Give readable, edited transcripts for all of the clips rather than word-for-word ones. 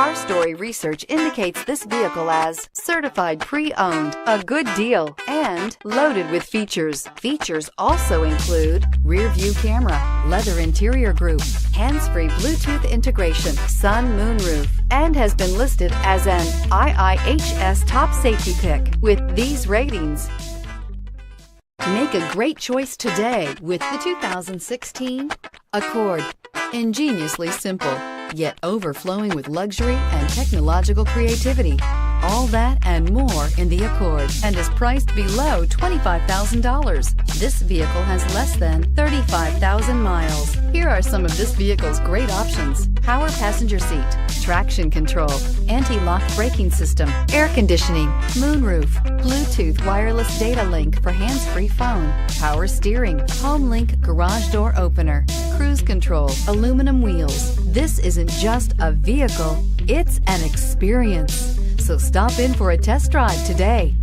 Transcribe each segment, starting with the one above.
Car Story research indicates this vehicle as certified pre-owned, a good deal, and loaded with features. Features also include rear view camera, leather interior group, hands-free Bluetooth integration, sun moonroof, and has been listed as an IIHS top safety pick with these ratings. Make a great choice today with the 2016 Accord. Ingeniously simple, yet overflowing with luxury and technological creativity. All that and more in the Accord, and is priced below $25,000. This vehicle has less than 35,000 miles. Here are some of this vehicle's great options: power passenger seat, traction control, anti-lock braking system, air conditioning, moonroof, Bluetooth wireless data link for hands-free phone, power steering, home link garage door opener, cruise control, aluminum wheels. This isn't just a vehicle, it's an experience. So stop in for a test drive today.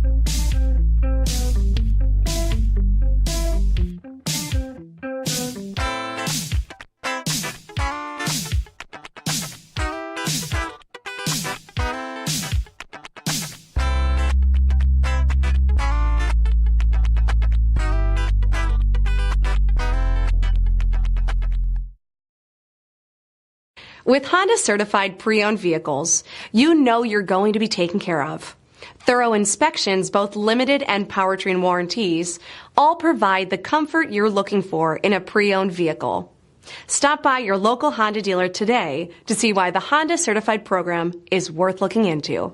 With Honda certified pre-owned vehicles, you know you're going to be taken care of. Thorough inspections, both limited and powertrain warranties, all provide the comfort you're looking for in a pre-owned vehicle. Stop by your local Honda dealer today to see why the Honda certified program is worth looking into.